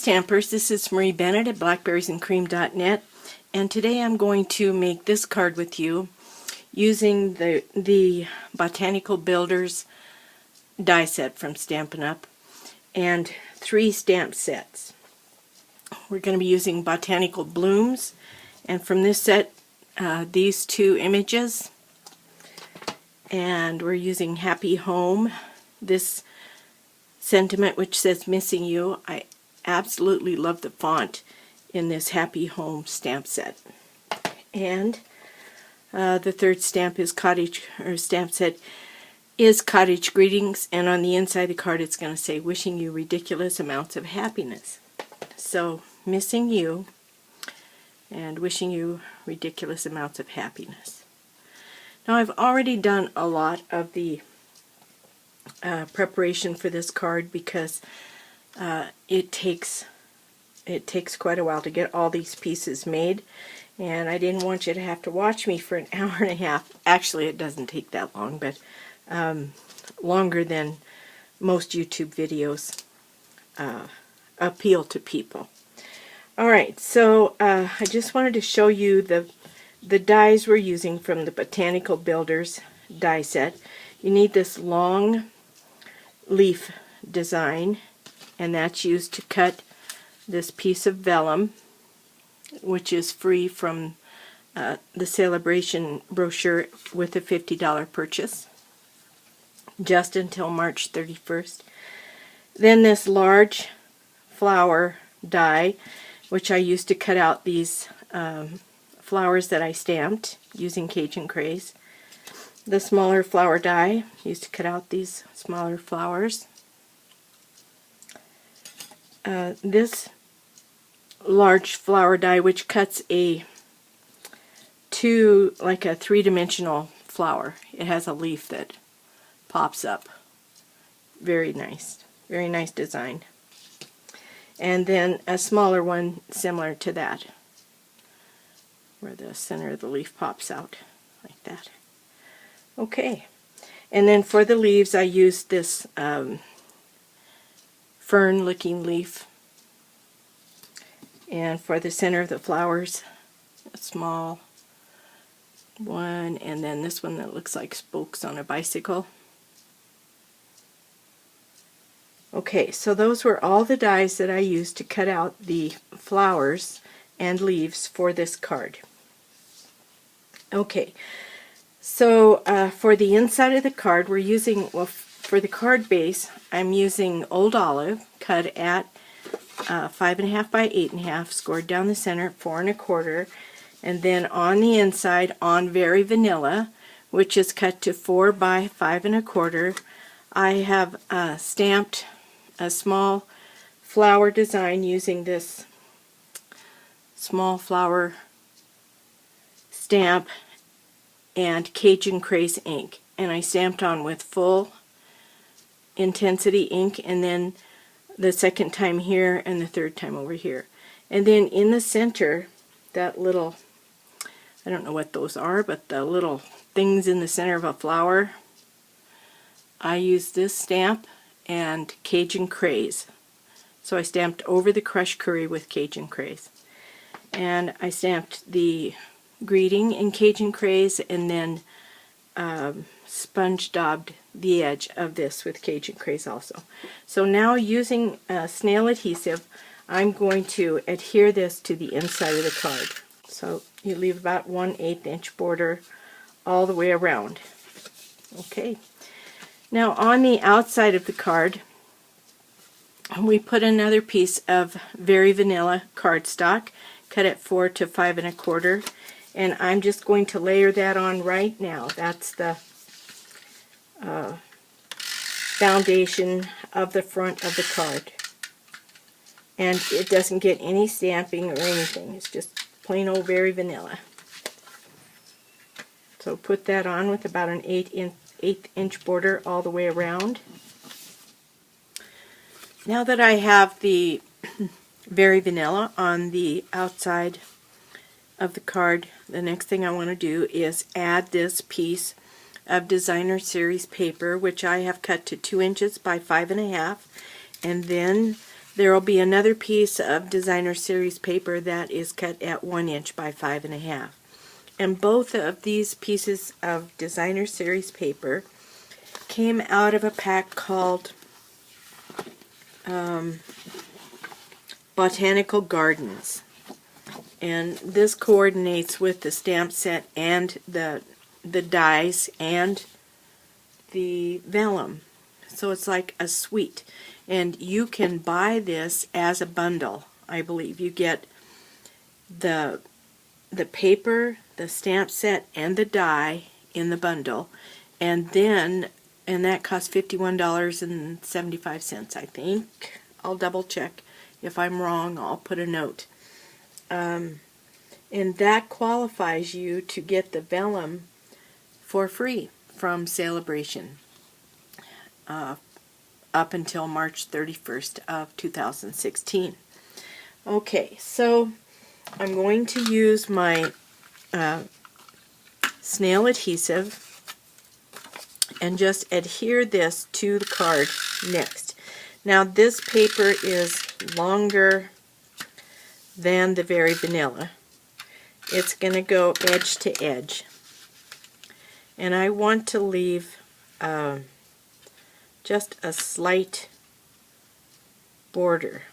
Stampers, this is Marie Bennett at blackberriesandcream.net, and today I'm going to make this card with you using the Botanical Builders die set from Stampin'Up and 3 stamp sets. We're going to be using Botanical Blooms, and from this set these 2 images, and we're using Happy Home, this sentiment which says missing you. I absolutely love the font in this Happy Home stamp set. And the 3rd stamp is stamp set is Cottage Greetings, and on the inside of the card it's going to say wishing you ridiculous amounts of happiness. So missing you and wishing you ridiculous amounts of happiness. Now I've already done a lot of the preparation for this card because it takes quite a while to get all these pieces made, and I didn't want you to have to watch me for an hour and a half. Actually, it doesn't take that long, but longer than most YouTube videos appeal to people. Alright, so I just wanted to show you the dies we're using from the Botanical Builders die set. You need this long leaf design, and that's used to cut this piece of vellum, which is free from the celebration brochure with a $50 purchase, just until March 31st. Then this large flower die, which I used to cut out these flowers that I stamped using Cajun Craze. The smaller flower die, used to cut out these smaller flowers. This large flower die, which cuts like a 3-dimensional flower. It has a leaf that pops up. Very nice design. And then a smaller one similar to that, where the center of the leaf pops out like that. Okay, and then for the leaves I used this fern-looking leaf, and for the center of the flowers, a small one, and then this one that looks like spokes on a bicycle. Okay, so those were all the dies that I used to cut out the flowers and leaves for this card. Okay, so for the inside of the card, we're using, well, for the card base, I'm using Old Olive, cut at 5.5 by 8.5, scored down the center, 4 1/4, and then on the inside, on Very Vanilla, which is cut to 4 by 5 1/4, I have stamped a small flower design using this small flower stamp and Cajun Craze ink, and I stamped on with full intensity ink, and then the 2nd time here and the 3rd time over here. And then in the center, that little, I don't know what those are, but the little things in the center of a flower, I used this stamp and Cajun Craze. So I stamped over the crushed curry with Cajun Craze. And I stamped the greeting in Cajun Craze, and then sponge daubed the edge of this with Cajun Craze also. So now, using snail adhesive, I'm going to adhere this to the inside of the card. So you leave about 1/8 inch border all the way around. Okay. Now on the outside of the card, we put another piece of Very Vanilla cardstock, cut at 4 to 5 1/4, and I'm just going to layer that on right now. That's the foundation of the front of the card, and it doesn't get any stamping or anything. It's just plain old Very Vanilla. So put that on with about an 1/8 inch border all the way around. Now that I have the Very Vanilla on the outside of the card, the next thing I want to do is add this piece of Designer Series paper, which I have cut to 2 inches by 5 1/2, and then there will be another piece of designer series paper that is cut at 1 inch by 5.5. And both of these pieces of designer series paper came out of a pack called Botanical Gardens. And this coordinates with the stamp set and the dies and the vellum. So it's like a suite. And you can buy this as a bundle, I believe. You get the paper, the stamp set, and the die in the bundle. And that costs $51.75, I think. I'll double check. If I'm wrong, I'll put a note. And that qualifies you to get the vellum for free from Celebration up until March 31st of 2016. Okay, so I'm going to use my snail adhesive and just adhere this to the card next. Now this paper is longer than the Very Vanilla. It's going to go edge to edge. And I want to leave just a slight border.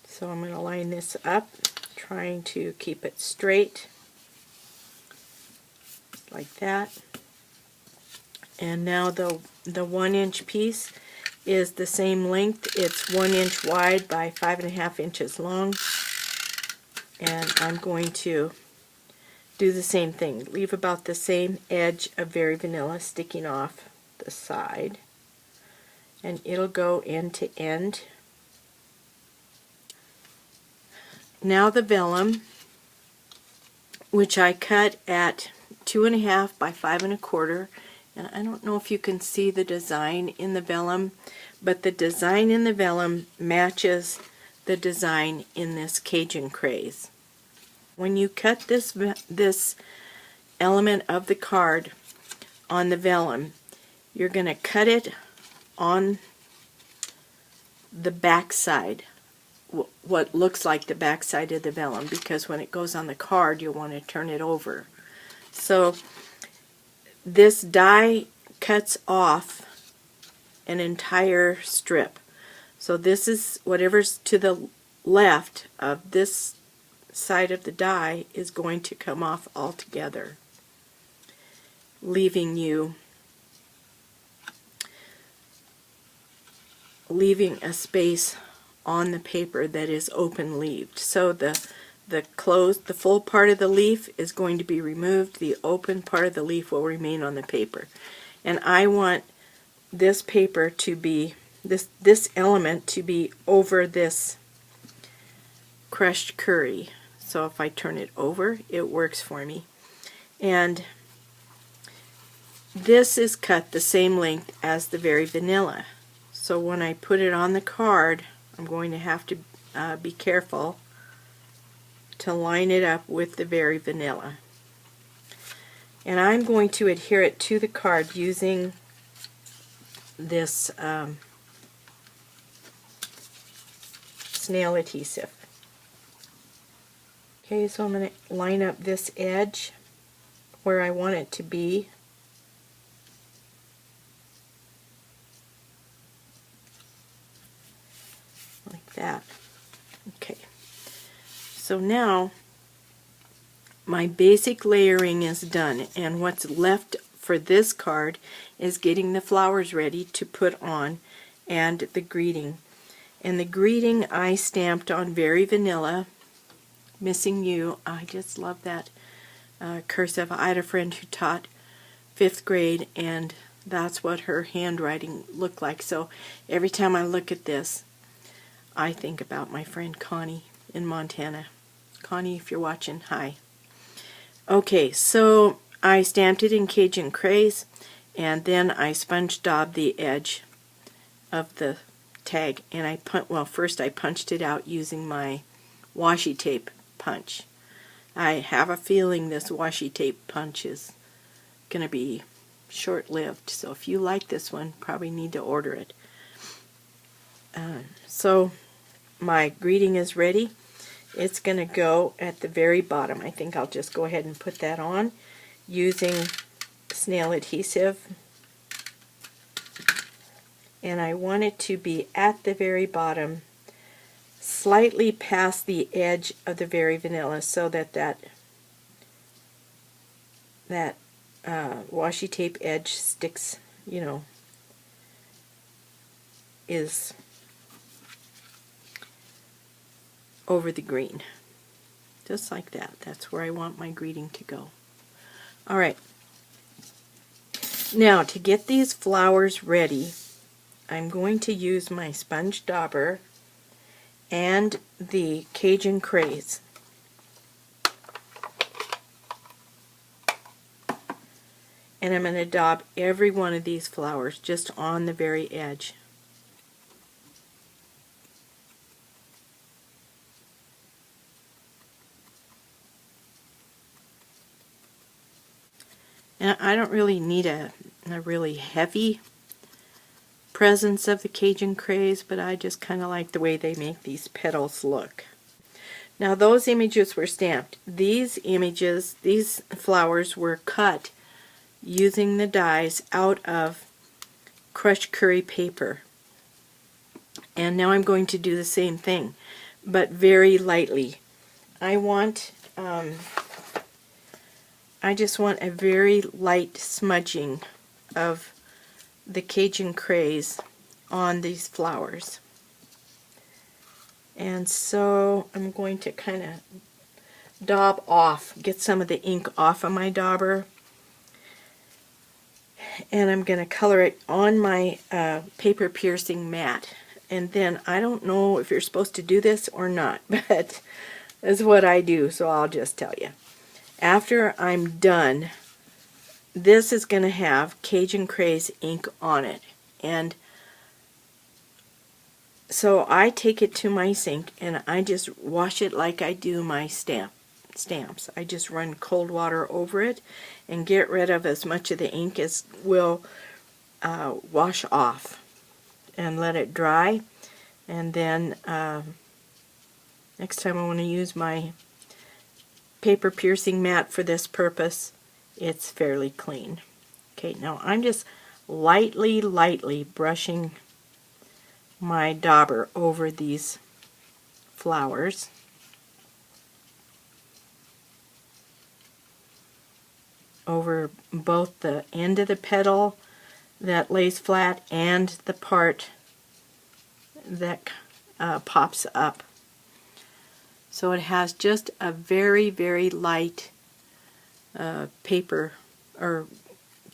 So I'm going to line this up, trying to keep it straight, like that. And now the 1 inch piece is the same length. It's 1 inch wide by 5.5 inches long. And I'm going to do the same thing. Leave about the same edge of Very Vanilla sticking off the side. And it'll go end to end. Now the vellum, which I cut at 2.5 by 5.25. And I don't know if you can see the design in the vellum, but the design in the vellum matches the design in this Cajun craze. When you cut this element of the card on the vellum, you're going to cut it on the back side, what looks like the back side of the vellum, because when it goes on the card you'll want to turn it over. So this die cuts off an entire strip. So this is whatever's to the left of this side of the die is going to come off altogether, leaving a space on the paper that is open-leaved. So the full part of the leaf is going to be removed. The open part of the leaf will remain on the paper. And I want this paper to be, this element to be over this crushed curry. So if I turn it over, it works for me. And this is cut the same length as the Very Vanilla. So when I put it on the card, I'm going to have to be careful to line it up with the Very Vanilla. And I'm going to adhere it to the card using this snail adhesive. Okay, so I'm going to line up this edge where I want it to be. Like that. Okay. So now my basic layering is done, and what's left for this card is getting the flowers ready to put on and the greeting. And the greeting I stamped on Very Vanilla, Missing You. I just love that cursive. I had a friend who taught 5th grade, and that's what her handwriting looked like. So every time I look at this, I think about my friend Connie in Montana. Connie, if you're watching, hi. Okay, so I stamped it in Cajun Craze, and then I sponge daubed the edge of the tag, and first I punched it out using my washi tape punch. I have a feeling this washi tape punch is going to be short-lived, so if you like this one, probably need to order it. So my greeting is ready. It's going to go at the very bottom. I think I'll just go ahead and put that on using snail adhesive. And I want it to be at the very bottom, slightly past the edge of the very vanilla, so that washi tape edge sticks, you know, is over the green. Just like that. That's where I want my greeting to go. Alright. Now, to get these flowers ready, I'm going to use my sponge dauber and the Cajun craze. And I'm going to daub every one of these flowers just on the very edge. And I don't really need a really heavy presence of the Cajun craze, but I just kind of like the way they make these petals look. Now those images were stamped. These images, these flowers were cut using the dies out of crushed curry paper. And now I'm going to do the same thing, but very lightly. I just want a very light smudging of the Cajun craze on these flowers. And so I'm going to kind of daub off, get some of the ink off of my dauber, and I'm going to color it on my paper piercing mat. And then I don't know if you're supposed to do this or not, but that's what I do, so I'll just tell you. After I'm done, this is going to have Cajun craze ink on it, and so I take it to my sink and I just wash it like I do my stamps. I just run cold water over it and get rid of as much of the ink as will wash off, and let it dry. And then next time I want to use my paper piercing mat for this purpose, it's fairly clean. Okay, now I'm just lightly brushing my dauber over these flowers. Over both the end of the petal that lays flat and the part that pops up. So it has just a very light paper or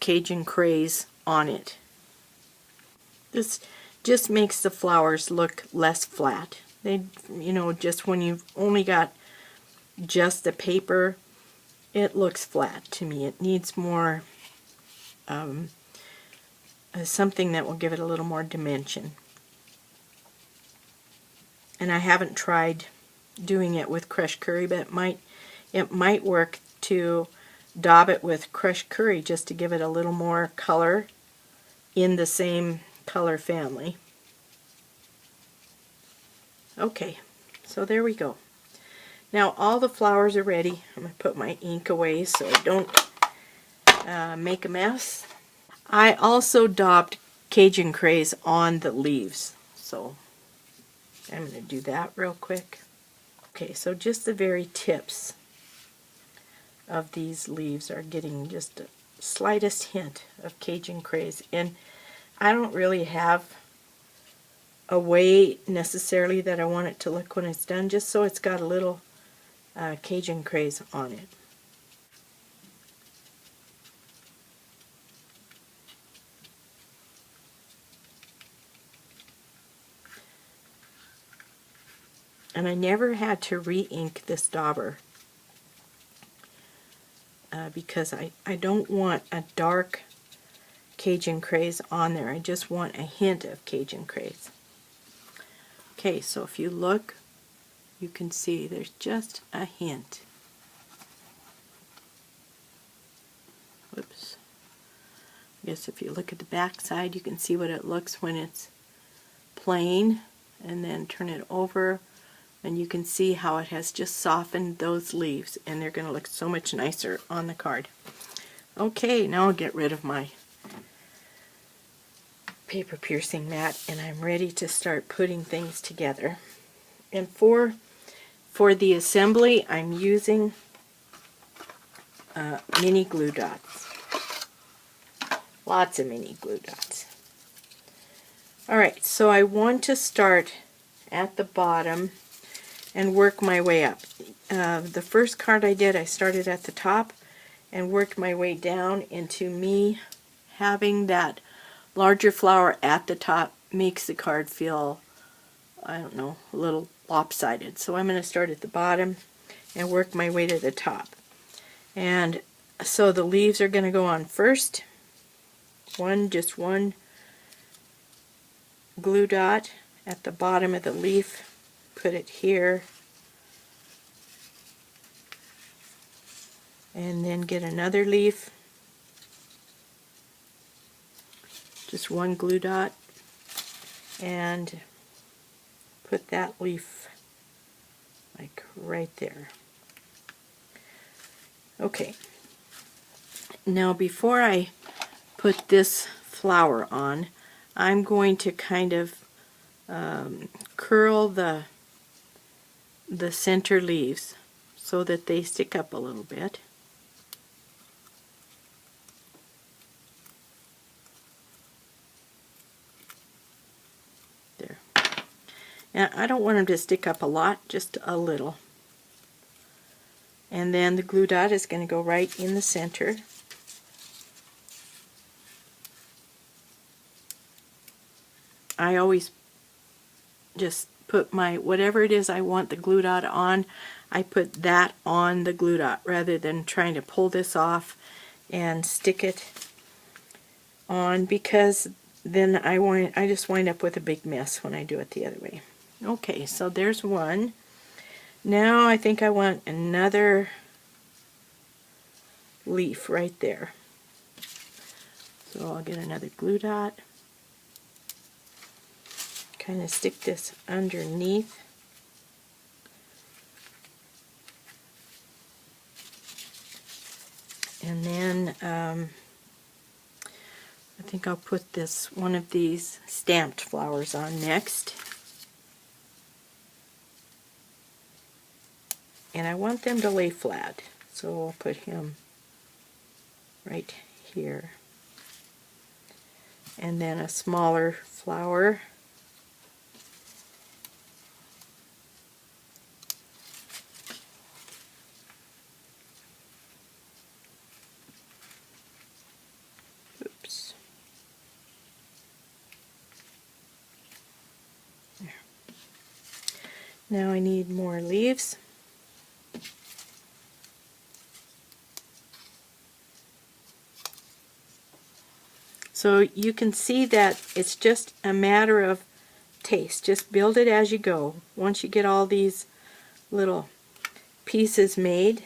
Cajun craze on it. This just makes the flowers look less flat. They, you know, just when you've only got just the paper, it looks flat to me. It needs more something that will give it a little more dimension. And I haven't tried doing it with crushed curry, but it might work to daub it with crushed curry just to give it a little more color in the same color family. Okay, so there we go. Now all the flowers are ready. I'm going to put my ink away so I don't make a mess. I also daubed Cajun craze on the leaves, so I'm going to do that real quick. Okay, so just the very tips of these leaves are getting just the slightest hint of Cajun craze, and I don't really have a way necessarily that I want it to look when it's done, just so it's got a little Cajun craze on it. And I never had to re-ink this dauber because I don't want a dark Cajun craze on there. I just want a hint of Cajun craze. Okay, so if you look, you can see there's just a hint. Whoops. I guess if you look at the back side, you can see what it looks when it's plain. and then turn it over, and you can see how it has just softened those leaves, and they're going to look so much nicer on the card. Okay, now I'll get rid of my paper piercing mat, and I'm ready to start putting things together. And for the assembly, I'm using mini glue dots. Lots of mini glue dots. Alright, so I want to start at the bottom and work my way up. The first card I did, I started at the top and worked my way down into me having that larger flower at the top makes the card feel, I don't know, a little lopsided. So I'm going to start at the bottom and work my way to the top. And so the leaves are going to go on first. Just one glue dot at the bottom of the leaf. Put it here. And then get another leaf. Just one glue dot. And put that leaf like right there. Okay. Now before I put this flower on, I'm going to kind of curl the center leaves so that they stick up a little bit. There. And I don't want them to stick up a lot, just a little. And then the glue dot is going to go right in the center. I always just put my, whatever it is I want the glue dot on, I put that on the glue dot rather than trying to pull this off and stick it on, because then I just wind up with a big mess when I do it the other way. Okay, so there's one. Now I think I want another leaf right there. So I'll get another glue dot. Kind of stick this underneath. And then I think I'll put one of these stamped flowers on next. And I want them to lay flat, so I'll put him right here. And then a smaller flower. Oops. There. Now I need more leaves. So you can see that it's just a matter of taste. Just build it as you go. Once you get all these little pieces made,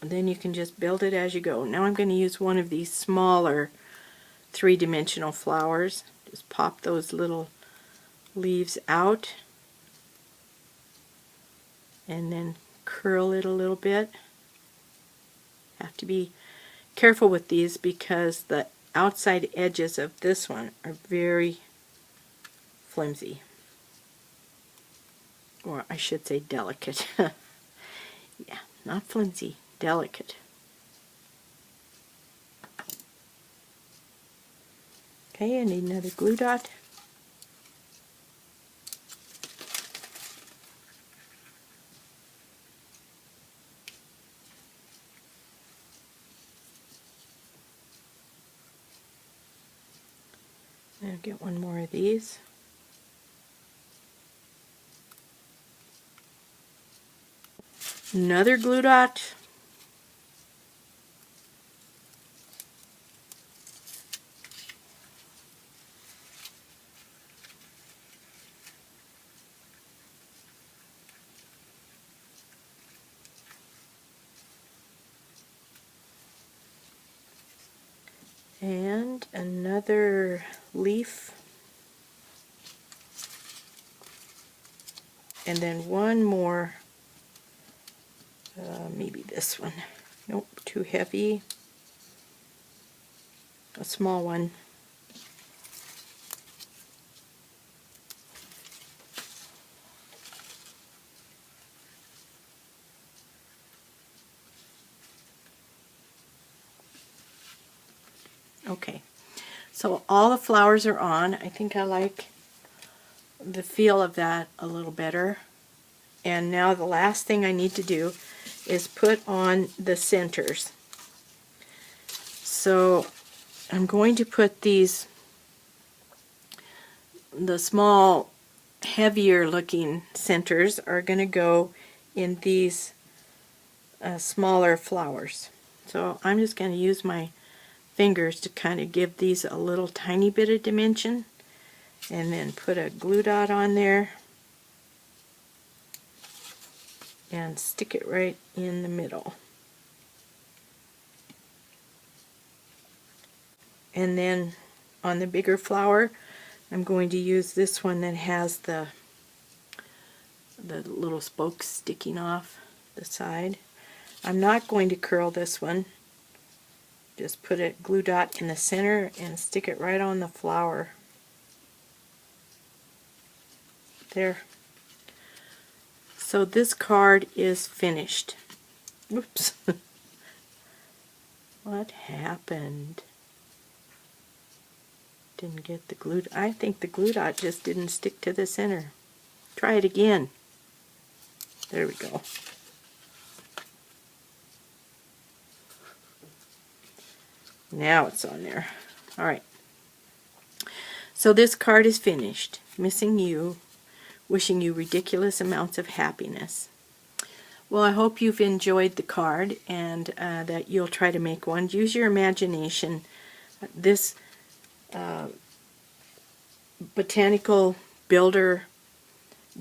then you can just build it as you go. Now I'm going to use one of these smaller three-dimensional flowers. Just pop those little leaves out and then curl it a little bit. Have to be careful with these because the outside edges of this one are very flimsy, or I should say delicate. Yeah, not flimsy, delicate. Okay, I need another glue dot. I'll get one more of these. Another glue dot. And another leaf. and then one more, maybe this one. Nope, too heavy. A small one. Okay, so all the flowers are on. I think I like the feel of that a little better. And now the last thing I need to do is put on the centers. So I'm going to put these, the small, heavier looking centers are going to go in these smaller flowers. So I'm just going to use my fingers to kind of give these a little tiny bit of dimension, and then put a glue dot on there and stick it right in the middle. And then on the bigger flower, I'm going to use this one that has the little spokes sticking off the side. I'm not going to curl this one. Just put a glue dot in the center and stick it right on the flower. There. So this card is finished. Oops. What happened? Didn't get the glue. I think the glue dot just didn't stick to the center. Try it again. There we go. Now it's on there. Alright. So this card is finished. Missing you. Wishing you ridiculous amounts of happiness. Well, I hope you've enjoyed the card and that you'll try to make one. Use your imagination. This Botanical Builder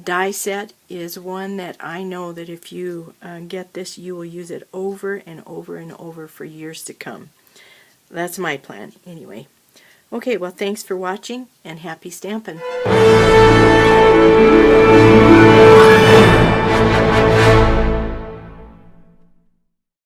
die set is one that I know that if you get this, you will use it over and over and over for years to come. That's my plan, anyway. Okay, well, thanks for watching, and happy stampin'.